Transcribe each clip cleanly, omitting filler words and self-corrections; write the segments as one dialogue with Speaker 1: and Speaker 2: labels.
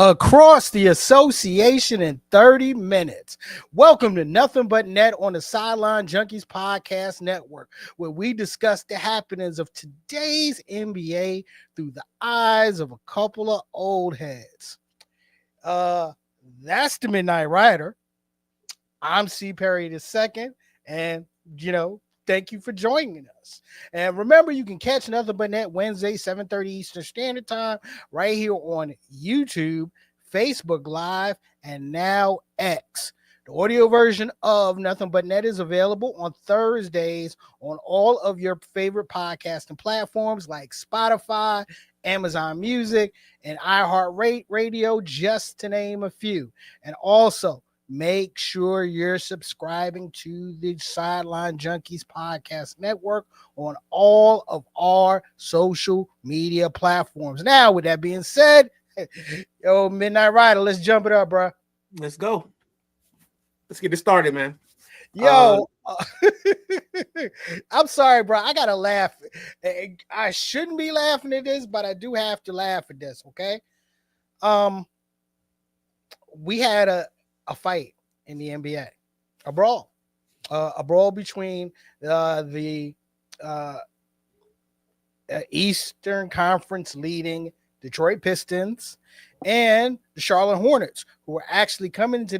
Speaker 1: across the association in 30 minutes. Welcome to Nothing But Net on the Sideline Junkies Podcast Network, where we discuss the happenings of today's NBA through the eyes of a couple of old heads. That's the Midnight Rider. I'm C. Perry II, and thank you for joining us. And remember, you can catch Nothing But Net Wednesday, 7:30 Eastern Standard Time, right here on YouTube, Facebook Live, and now X. The audio version of Nothing But Net is available on Thursdays on all of your favorite podcasting platforms like Spotify, Amazon Music, and iHeartRadio, just to name a few. And also, make sure you're subscribing to the Sideline Junkies Podcast Network on all of our social media platforms. Now, with that being said, yo, Midnight Rider, let's jump it up, bro.
Speaker 2: Let's go. Let's get it started, man.
Speaker 1: Yo, I'm sorry, bro. I gotta laugh. I shouldn't be laughing at this, but I do have to laugh at this. Okay. We had a fight in the NBA, a brawl between the Eastern Conference leading Detroit Pistons and the Charlotte Hornets, who were actually coming into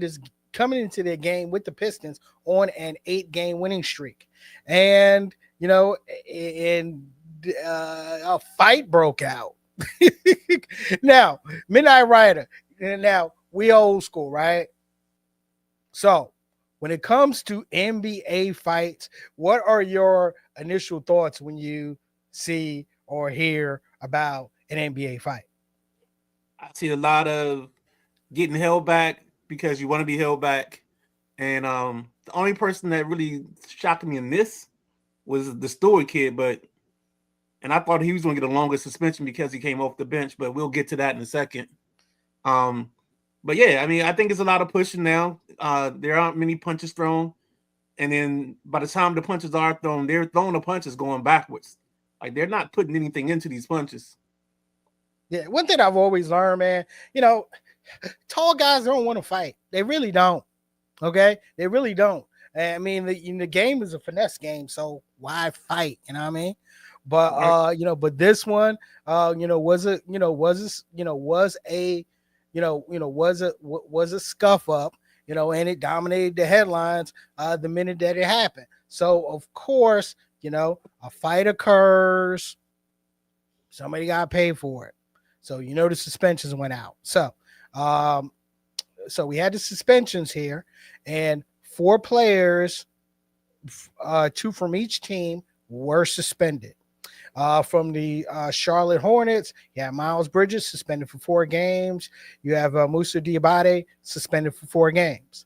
Speaker 1: their game with the Pistons on an 8-game winning streak. And a fight broke out. Now, Midnight Rider, now we old school, right? So when it comes to NBA fights, what are your initial thoughts when you see or hear about an NBA fight?
Speaker 2: I see a lot of getting held back because you want to be held back. And the only person that really shocked me in this was the Stewart kid, and I thought he was going to get a longer suspension because he came off the bench, but we'll get to that in a second. But yeah, I mean, I think it's a lot of pushing now. There aren't many punches thrown. And then by the time the punches are thrown, they're throwing the punches going backwards. Like, they're not putting anything into these punches.
Speaker 1: Yeah, one thing I've always learned, man, tall guys don't want to fight. They really don't. Okay? They really don't. I mean, the game is a finesse game, so why fight? You know what I mean? But
Speaker 2: Right.
Speaker 1: But this one, was a scuff up, and it dominated the headlines the minute that it happened. So of course, a fight occurs, somebody got paid for it. So the suspensions went out. So so we had the suspensions here, and 4 players, 2 from each team, were suspended. From the Charlotte Hornets, you have Miles Bridges suspended for 4 games. You have Moussa Diabate suspended for 4 games.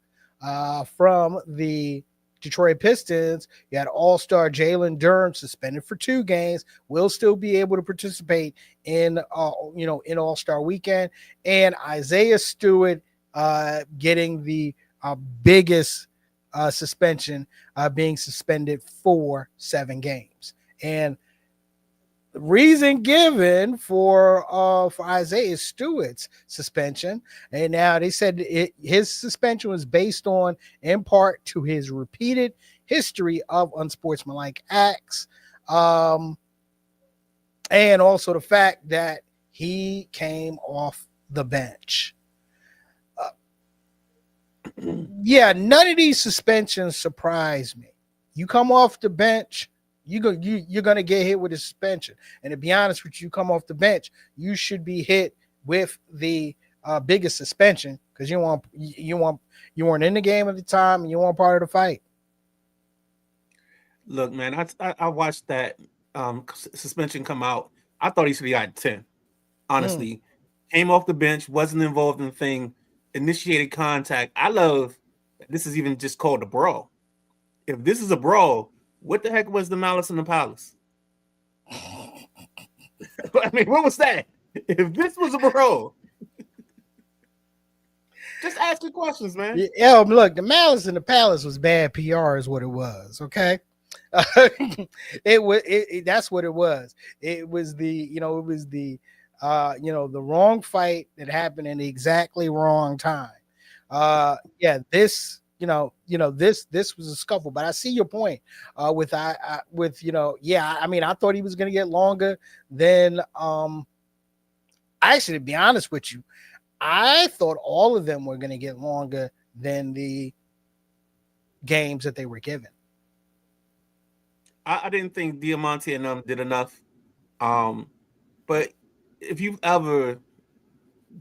Speaker 1: From the Detroit Pistons, you had All-Star Jalen Durham suspended for 2 games. Will still be able to participate in in All-Star Weekend, and Isaiah Stewart getting the biggest suspension, being suspended for 7 games. And the reason given for Isaiah Stewart's suspension, and now they said his suspension was based on, in part, to his repeated history of unsportsmanlike acts, and also the fact that he came off the bench. Yeah, none of these suspensions surprise me. You come off the bench, you're gonna get hit with a suspension. And to be honest with you, come off the bench, you should be hit with the biggest suspension, because you weren't in the game at the time and you weren't part of the fight.
Speaker 2: Look, man, I watched that suspension come out. I thought he should have got 10. Honestly, came off the bench, wasn't involved in the thing, initiated contact. I love that this is even just called a brawl. If this is a brawl, what the heck was the Malice in the Palace? I mean, what was that? If this was a brawl, just ask your questions, man.
Speaker 1: Yeah, look, the Malice in the Palace was bad PR, is what it was. Okay, That's what it was. It was the The wrong fight that happened in the exactly wrong time. This was a scuffle, but I see your point. I mean, I thought he was going to get longer than. Actually, to be honest with you, I thought all of them were going to get longer than the games that they were given.
Speaker 2: I didn't think Diamante and them did enough. But if you've ever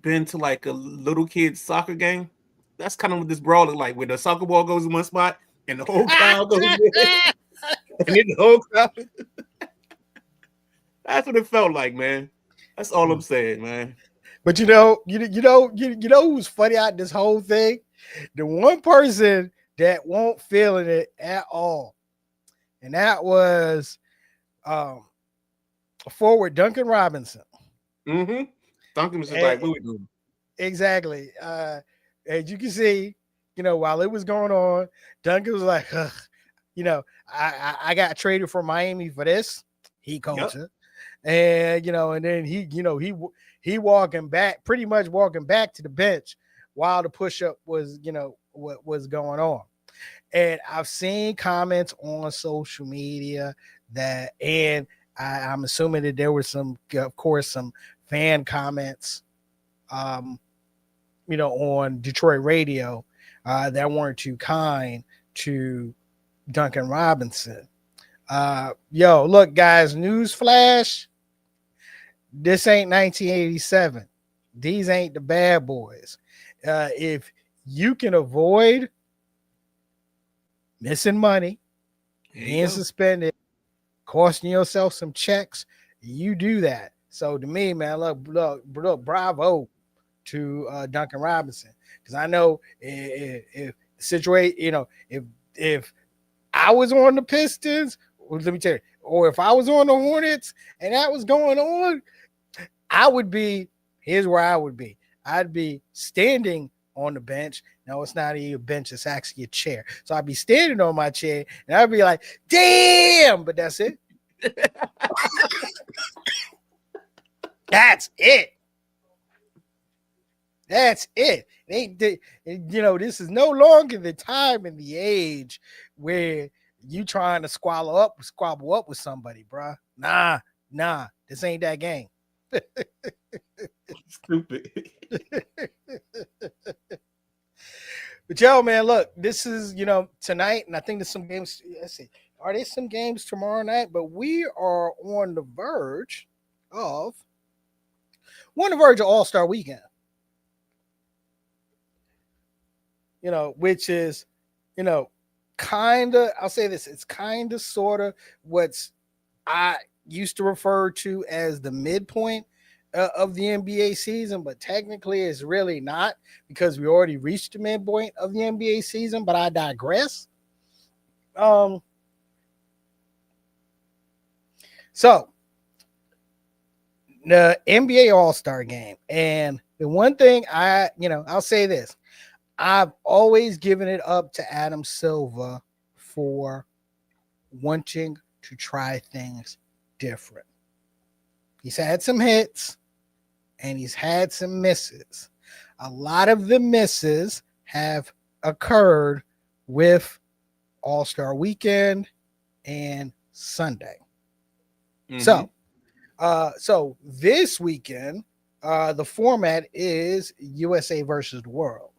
Speaker 2: been to like a little kid's soccer game, that's kind of what this brawl looked like, where the soccer ball goes in one spot and the whole crowd goes there, and then the whole crowd. That's what it felt like, man. That's all I'm saying, man.
Speaker 1: But you know who's funny out this whole thing? The one person that won't feeling it at all, and that was forward Duncan Robinson.
Speaker 2: Mm-hmm. Duncan was just like, what we doing?
Speaker 1: Exactly. As you can see, while it was going on, Duncan was like, I got traded from Miami for this. He coached it. And and then he walking back, pretty much walking back to the bench while the push-up was, what was going on. And I've seen comments on social media that, and I'm assuming that there were some, of course, some fan comments, on Detroit radio that weren't too kind to Duncan Robinson. Look, guys, news flash. This ain't 1987. These ain't the bad boys. If you can avoid missing money, being suspended, costing yourself some checks, you do that. So to me, man, look, bravo to Duncan Robinson, because I know if I was on the Pistons, let me tell you, or if I was on the Hornets and that was going on, here's where I would be. I'd be standing on the bench. No, it's not even a bench, it's actually a chair. So I'd be standing on my chair and I'd be like, damn, but that's it. That's it. That's it. This is no longer the time and the age where you trying to squabble up with somebody, bruh. Nah, this ain't that game.
Speaker 2: Stupid.
Speaker 1: But yo, man, look, this is tonight, and I think there's some games. Let's see, are there some games tomorrow night? But we are on the verge of All-Star Weekend. Which is, kind of, I'll say this, it's kind of sort of what's I used to refer to as the midpoint of the NBA season, but technically it's really not, because we already reached the midpoint of the NBA season, but I digress. So the NBA All-Star game, and the one thing I'll say this, I've always given it up to Adam Silver for wanting to try things different. He's had some hits and he's had some misses. A lot of the misses have occurred with All-Star Weekend and Sunday. Mm-hmm. So this weekend, the format is USA versus the world.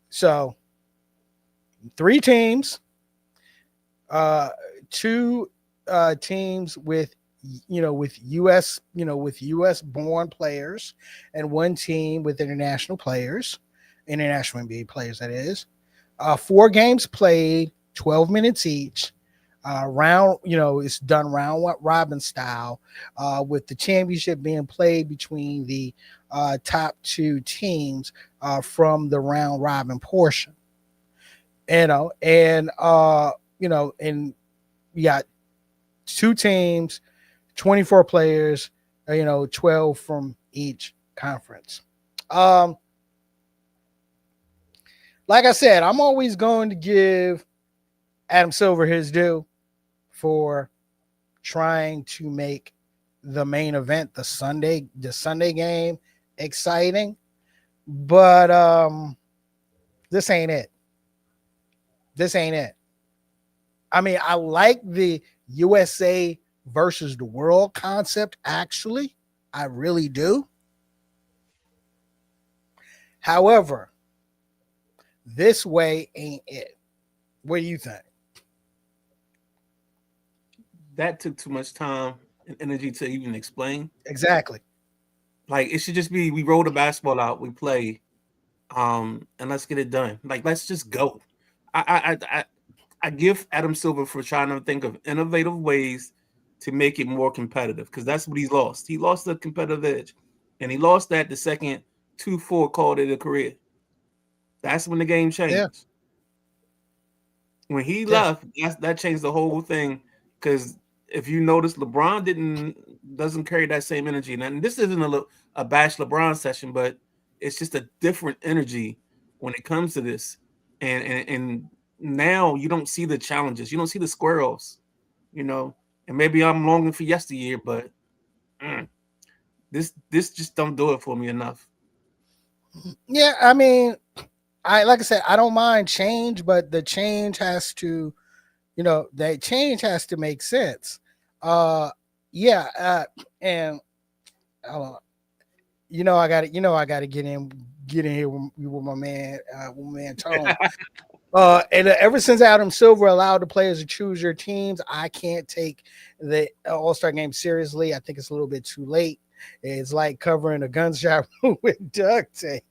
Speaker 1: So 3 teams, 2 teams with US, with US born players, and 1 team with international NBA players, that is. 4 games played, 12 minutes each. Round, it's done round robin style, with the championship being played between the top 2 teams from the round robin portion. And we got 2 teams, 24 players, 12 from each conference. Like I said, I'm always going to give Adam Silver his due for trying to make the main event, the Sunday game, exciting. But this ain't it. This ain't it. I mean, I like the USA versus the world concept, actually. I really do. However, this way ain't it. What do you think?
Speaker 2: That took too much time and energy to even explain.
Speaker 1: Exactly.
Speaker 2: Like it should just be we roll the basketball out, we play, and let's get it done. Like let's just go. I give Adam Silver for trying to think of innovative ways to make it more competitive because that's what he's lost. He lost the competitive edge, and he lost that the second 2-4 called it a career. That's when the game
Speaker 1: Yeah.
Speaker 2: changed. When he
Speaker 1: Yeah.
Speaker 2: left, that changed the whole thing. Because if you notice, LeBron doesn't carry that same energy. And this isn't a bash LeBron session, but it's just a different energy when it comes to this. And now you don't see the challenges, you don't see the squirrels, you know. And maybe I'm longing for yesteryear, but this just don't do it for me enough.
Speaker 1: Yeah. I mean, I like I said, I don't mind change, but the change has to, that change has to make sense. Uh yeah, and uh, I got to get in here with my man Tone. And ever since Adam Silver allowed the players to choose your teams, I can't take the All Star game seriously. I think it's a little bit too late. It's like covering a gunshot wound with duct tape.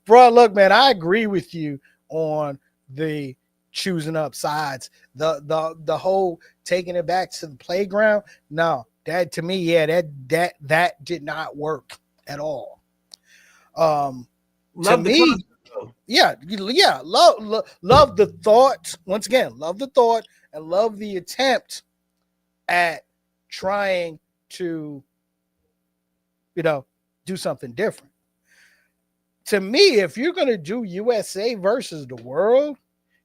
Speaker 1: Bro, look, man, I agree with you on the choosing up sides. The whole taking it back to the playground. No, that to me, yeah, that did not work at all. Um, to
Speaker 2: Love the
Speaker 1: me,
Speaker 2: concept, though.
Speaker 1: yeah, love the thought. Once again, love the thought and love the attempt at trying to, you know, do something different. To me, if you're going to do USA versus the world,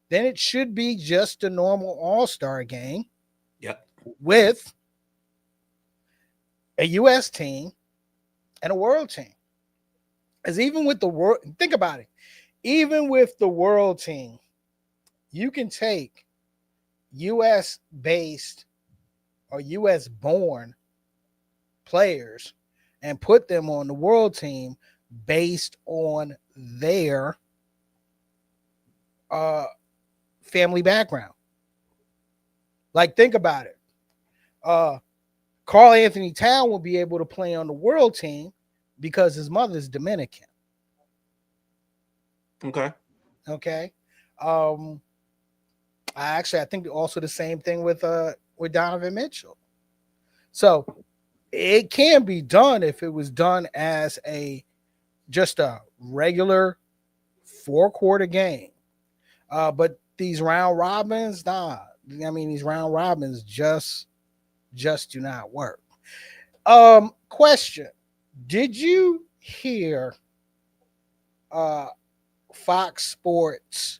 Speaker 1: then it should be just a normal all-star game
Speaker 2: Yep.
Speaker 1: with a US team and a world team. As even with the world, think about it. Even with the world team, you can take US based or US born players and put them on the world team based on their uh, family background. Like, think about it. Carl Anthony Town will be able to play on the world team because his mother's Dominican.
Speaker 2: Okay.
Speaker 1: Okay. Um, I think also the same thing with Donovan Mitchell. So it can be done if it was done as a just a regular 4 quarter game. But these round robins, nah. I mean, these round robins just do not work. Question: did you hear uh Fox Sports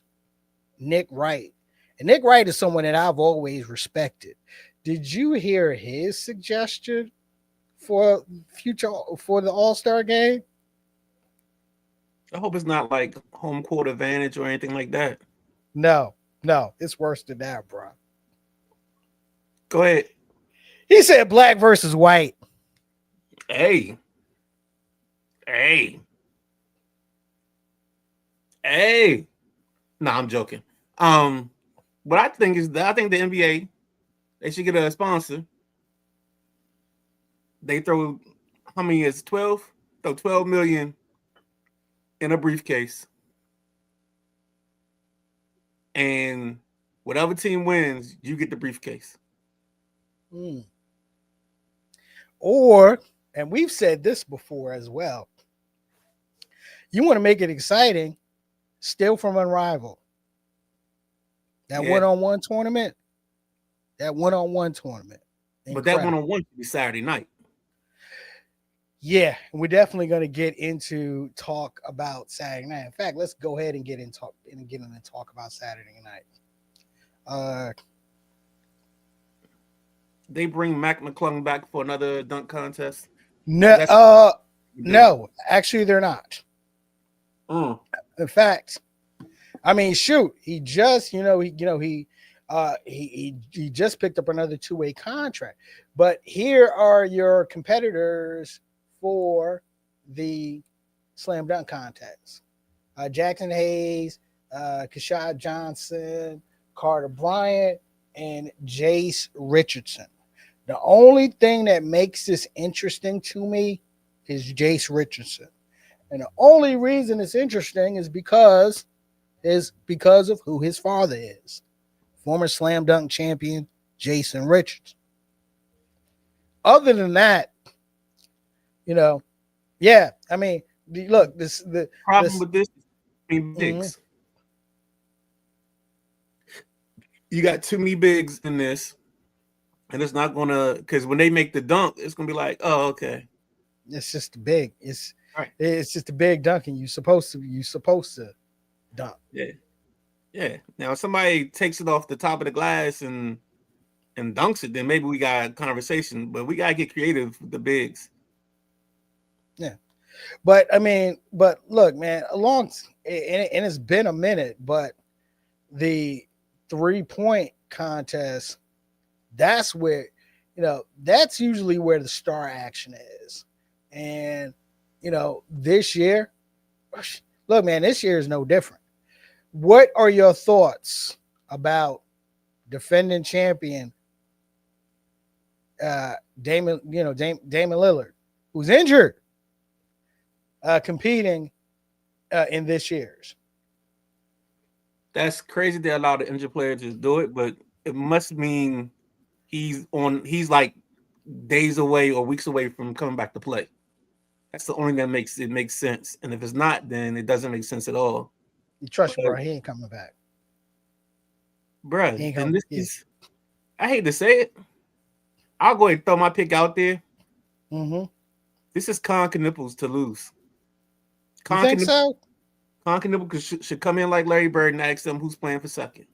Speaker 1: Nick Wright? And Nick Wright is someone that I've always respected. Did you hear his suggestion for the All Star game?
Speaker 2: I hope it's not like home court advantage or anything like that.
Speaker 1: No, no, it's worse than that, bro.
Speaker 2: Go ahead.
Speaker 1: He said black versus white.
Speaker 2: Hey, hey, hey. No, I'm joking. What I think is that I think the NBA they should get a sponsor. They throw how many is 12? Throw 12 million in a briefcase, and whatever team wins, you get the briefcase.
Speaker 1: Mm. Or, and we've said this before as well, you want to make it exciting, steal from Unrivaled. That
Speaker 2: Yeah,
Speaker 1: one-on-one tournament, that one-on-one tournament.
Speaker 2: but that
Speaker 1: Incredible.
Speaker 2: one-on-one should be Saturday night.
Speaker 1: Yeah, we're definitely going to get into talk about Saturday night. In fact, let's go ahead and get in and talk about Saturday night.
Speaker 2: they bring Mac McClung back for another dunk contest?
Speaker 1: No,
Speaker 2: That's
Speaker 1: no, actually, they're not.
Speaker 2: Mm.
Speaker 1: In fact, I mean, shoot, he just, he just picked up another two-way contract. But here are your competitors for the slam dunk contest: Jackson Hayes, Kashad Johnson, Carter Bryant, and Jace Richardson. The only thing that makes this interesting to me is Jace Richardson. And the only reason it's interesting is because of who his father is. Former slam dunk champion Jason Richards. Other than that, yeah, I mean, look, the
Speaker 2: problem with this bigs.
Speaker 1: Mm-hmm.
Speaker 2: You got too many bigs in this, and it's not gonna, because when they make the dunk, it's gonna be like, oh, okay.
Speaker 1: It's just big. It's
Speaker 2: right.
Speaker 1: It's just a big dunk, and you're supposed to dunk.
Speaker 2: Yeah. Now, if somebody takes it off the top of the glass and dunks it, then maybe we got a conversation. But we gotta get creative with the bigs.
Speaker 1: Yeah, but look, man, and it's been a minute, but the 3-point contest, that's where, that's usually where the star action is. And, this year, look, man, this year is no different. What are your thoughts about defending champion Damian Lillard, who's injured, competing in this year's?
Speaker 2: That's crazy that a lot of injured players just do it, but it must mean he's like days away or weeks away from coming back to play. That's the only thing that makes sense. And if it's not, then it doesn't make sense at all.
Speaker 1: You trust me, bro. He ain't coming back.
Speaker 2: Bro, and this is, I hate to say it, I'll go ahead and throw my pick out there.
Speaker 1: Mm-hmm.
Speaker 2: This is Con Knipples to lose.
Speaker 1: You think so?
Speaker 2: Con Knipples should come in like Larry Bird and ask them who's playing for second.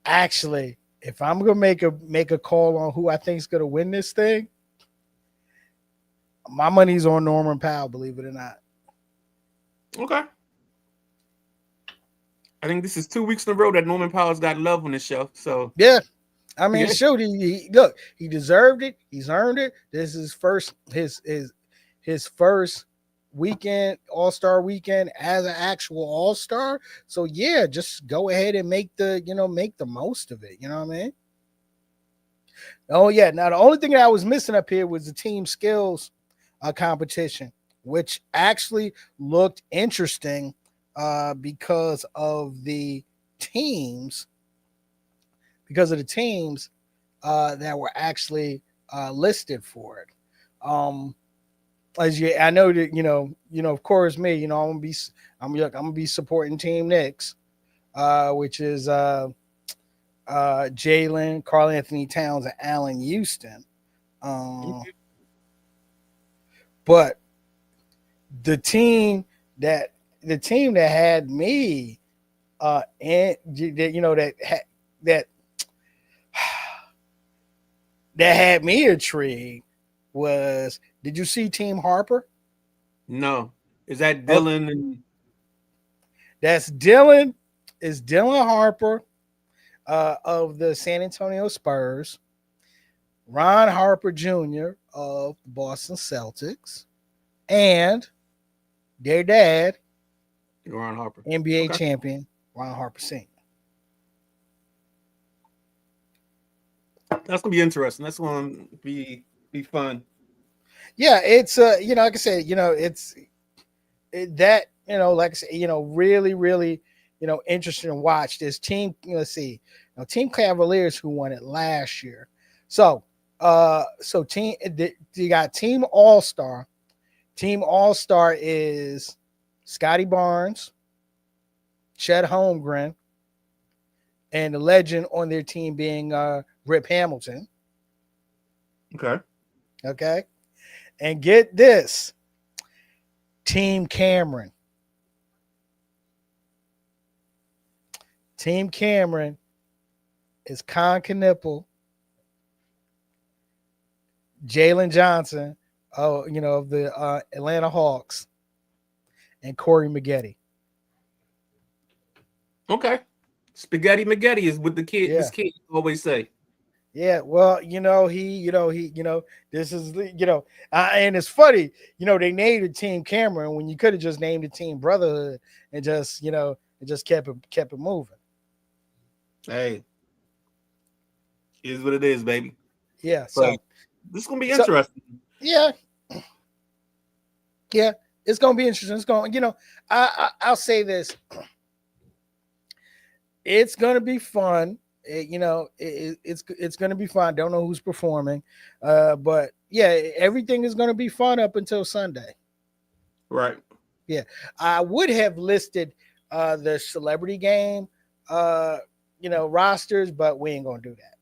Speaker 1: Actually, if I'm gonna make a call on who I think is gonna win this thing, my money's on Norman Powell, believe it or not.
Speaker 2: Okay. I think this is 2 weeks in a row that Norman Powell's got love on the show. So
Speaker 1: yeah, I mean, shoot, look, he deserved it. He's earned it. This is his first weekend, All-Star weekend as an actual All-Star. So yeah, just go ahead and make the most of it. You know what I mean? Oh yeah. Now the only thing that I was missing up here was the team skills competition, which actually looked interesting because of the teams that were actually listed for it. I know that of course me, I'm gonna be supporting Team Knicks, which is Jalen, Karl Anthony Towns, and Allen Houston. But the team that had me and that had me intrigued was, did you see Team Harper?
Speaker 2: No. Is that Dylan? And
Speaker 1: that's Dylan. Is Dylan Harper of the San Antonio Spurs, Ron Harper Jr. of the Boston Celtics, and their dad,
Speaker 2: Ron Harper,
Speaker 1: NBA champion Ron Harper Sr.
Speaker 2: That's gonna be interesting. That's gonna be fun.
Speaker 1: Yeah, it's like I said, it's that, like I said, really, really, interesting to watch this team. Let's see, Team Cavaliers, who won it last year. So you got Team All-Star. Team All-Star is Scotty Barnes, Chet Holmgren, and the legend on their team being Rip Hamilton. Okay. And get this, Team Cameron. Team Cameron is Con Knipple, Jalen Johnson, of the Atlanta Hawks, and Corey Maggette.
Speaker 2: Okay. Spaghetti McGetty is what this
Speaker 1: Yeah.
Speaker 2: kid always say.
Speaker 1: Yeah, well, this is, and it's funny, they named the team Cameron when you could have just named the team Brotherhood and just kept it moving.
Speaker 2: Hey, is what it is, baby.
Speaker 1: Yeah,
Speaker 2: so this is gonna be interesting.
Speaker 1: Yeah, it's gonna be interesting. It's going, I'll say this: it's gonna be fun. It's going to be fun. Don't know who's performing, but yeah, everything is going to be fun up until Sunday.
Speaker 2: Right.
Speaker 1: Yeah, I would have listed the celebrity game, rosters, but we ain't going to do that.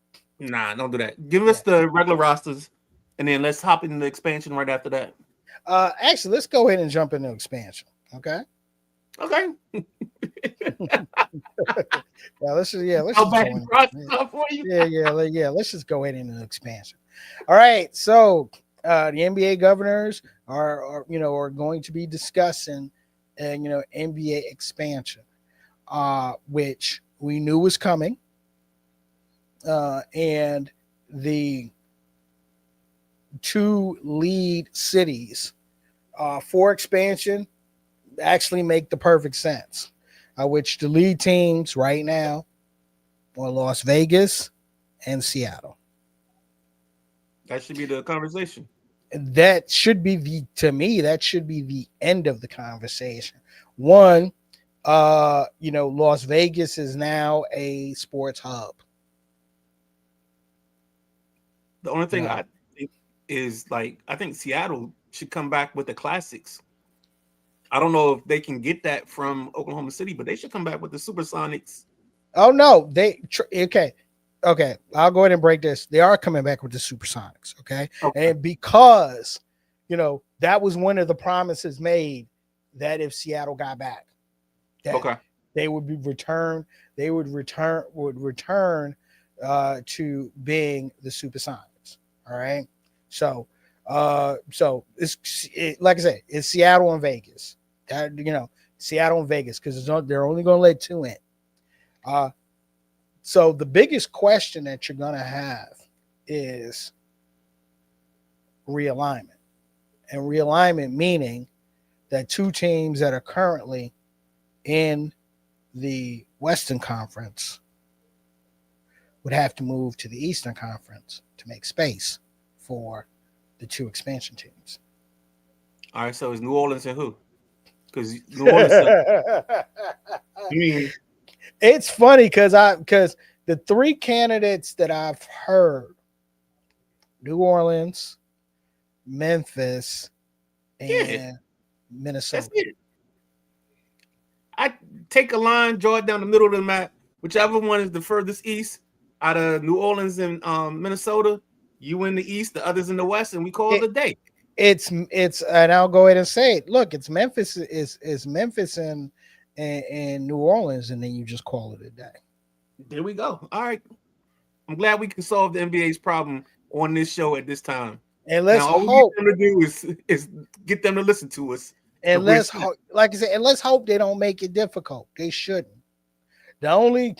Speaker 2: Nah, don't do that. Give us the regular rosters, and then let's hop into the expansion right after that.
Speaker 1: Actually, let's go ahead and jump into expansion. Okay.
Speaker 2: Okay.
Speaker 1: Let's just
Speaker 2: yeah.
Speaker 1: Let's just go ahead into the expansion. All right. So the NBA governors are going to be discussing NBA expansion, which we knew was coming. And the two lead cities for expansion actually make the perfect sense, which the lead teams right now are Las Vegas and Seattle.
Speaker 2: That should be the conversation.
Speaker 1: That should be the end of the conversation. One, Las Vegas is now a sports hub.
Speaker 2: The only thing I think is, I think Seattle should come back with the classics. I don't know if they can get that from Oklahoma City, but they should come back with the Supersonics.
Speaker 1: Oh no, okay. I'll go ahead and break this. They are coming back with the Supersonics. Okay. And because that was one of the promises made, that if Seattle got back, they would be returned. They would return to being the Supersonics. All right. So it's like I said, it's Seattle and Vegas. Seattle and Vegas, because they're only going to let two in. So the biggest question that you're going to have is realignment, and realignment meaning that two teams that are currently in the Western Conference would have to move to the Eastern Conference to make space for the two expansion teams.
Speaker 2: All right, so it's New Orleans and who? Because New Orleans.
Speaker 1: It's funny because the three candidates that I've heard: New Orleans, Memphis, and Minnesota.
Speaker 2: That's it. I take a line, draw it down the middle of the map. Whichever one is the furthest east out of New Orleans and Minnesota, you in the east, the others in the west, and we call it a day.
Speaker 1: It's and I'll go ahead and say it. Look, it's Memphis is Memphis and New Orleans, and then you just call it a day.
Speaker 2: There we go. All right. I'm glad we can solve the NBA's problem on this show at this time.
Speaker 1: And let's hope all
Speaker 2: we need them to do is get them to listen to us.
Speaker 1: And let's hope, like I said, and let's hope they don't make it difficult. They shouldn't. The only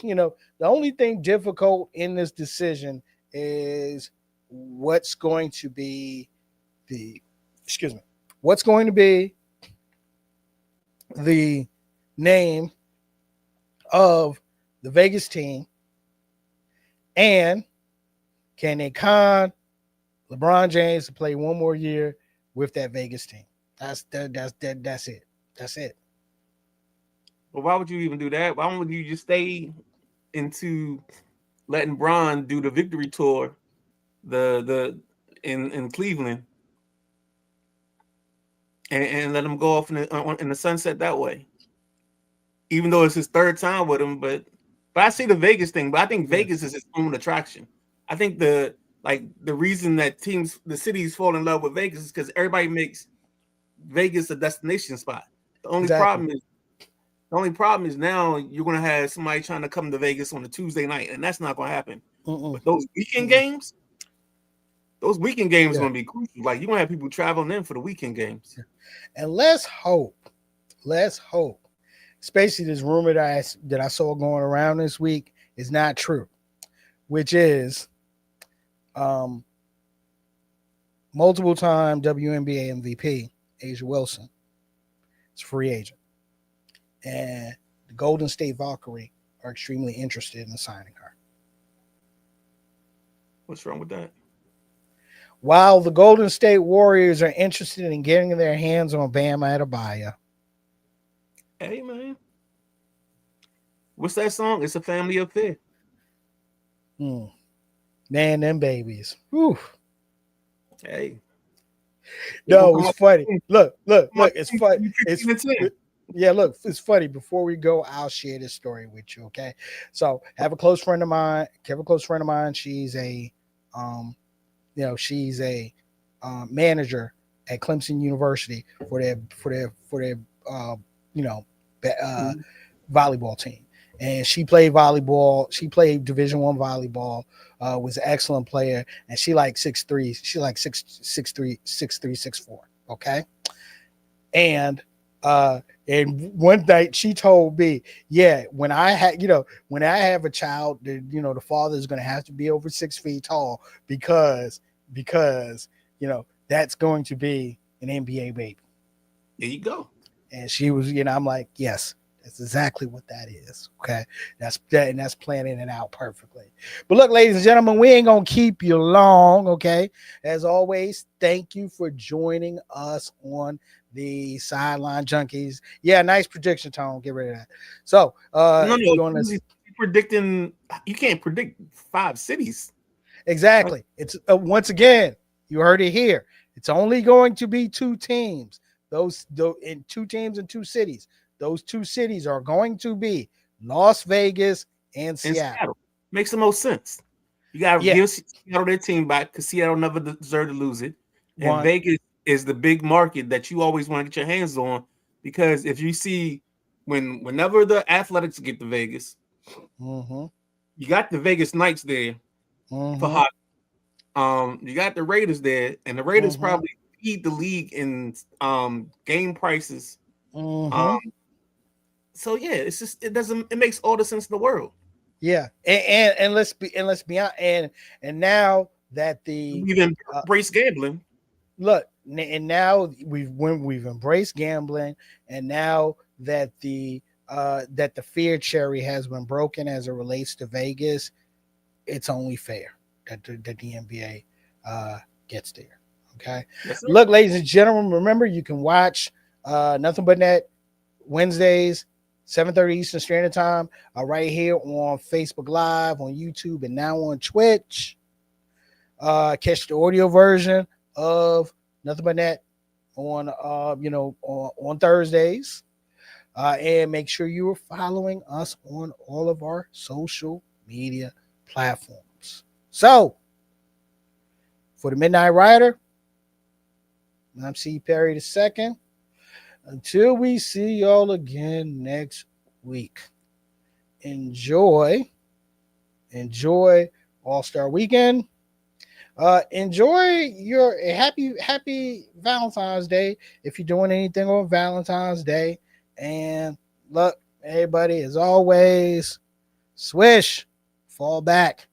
Speaker 1: thing difficult in this decision is what's going to be the name of the Vegas team, and can they con LeBron James to play one more year with that Vegas team? That's it. That's it.
Speaker 2: Well, why would you even do that? Why wouldn't you just stay into letting Bron do the victory tour, in Cleveland, and let him go off in the sunset that way? Even though it's his third time with him, but I see the Vegas thing. But I think Vegas is its own attraction. I think the reason that the cities fall in love with Vegas is because everybody makes Vegas a destination spot. The only problem is The only problem is now you're gonna have somebody trying to come to Vegas on a Tuesday night, and that's not gonna happen. But those weekend games, are gonna be crucial. Like you're gonna have people traveling in for the weekend games.
Speaker 1: And let's hope, especially this rumor that I saw going around this week is not true, which is multiple time WNBA MVP A'ja Wilson is a free agent. And the Golden State Valkyrie are extremely interested in signing her.
Speaker 2: What's wrong with that?
Speaker 1: While the Golden State Warriors are interested in getting their hands on Bam Adebayo.
Speaker 2: Hey, man. What's that song? It's a family affair.
Speaker 1: Man, them babies. Whew.
Speaker 2: Hey.
Speaker 1: No, it's funny. Look, it's funny. Look, it's funny. Before we go, I'll share this story with you, okay? So, have a close friend of mine. She's a she's a manager at Clemson University for their volleyball team. And she played volleyball. She played Division I volleyball. Was an excellent player, and she like 6'3". She like 6'3", 6'4". Okay, and one night she told me, yeah, when I have a child, the father is going to have to be over 6 feet tall because that's going to be an NBA baby.
Speaker 2: There you go.
Speaker 1: And she was, I'm like, yes. That's exactly what that is. Okay. That's planning it out perfectly. But look, ladies and gentlemen, we ain't going to keep you long. Okay. As always, thank you for joining us on the Sideline Junkies. Yeah. Nice prediction, Tone. Get rid of that. So,
Speaker 2: predicting, you can't predict 5 cities.
Speaker 1: Exactly. It's once again, you heard it here. It's only going to be 2 teams. Those in 2 teams in 2 cities. Those 2 cities are going to be Las Vegas and Seattle.
Speaker 2: Makes the most sense. You got to give Seattle their team back because Seattle never deserved to lose it. And Vegas is the big market that you always want to get your hands on because if you see whenever the Athletics get to Vegas, you got the Vegas Knights there for hockey. You got the Raiders there, and the Raiders probably lead the league in game prices. So yeah, it's just it makes all the sense in the world.
Speaker 1: Yeah, and let's be honest, and now that
Speaker 2: we've embraced gambling.
Speaker 1: Look, and now we've embraced gambling, and now that the fear cherry has been broken as it relates to Vegas, it's only fair that the NBA gets there. Okay. Yes, look, ladies and gentlemen, remember you can watch Nothing But Net Wednesdays, 7:30 Eastern Standard Time, right here on Facebook Live, on YouTube, and now on Twitch. Catch the audio version of Nothing But Net on on Thursdays, and make sure you are following us on all of our social media platforms. So, for the Midnight Rider, I'm C. Perry II. Until we see y'all again next week, enjoy All-Star Weekend. Enjoy your happy Valentine's Day if you're doing anything on Valentine's Day. And look, everybody, as always, swish, fall back.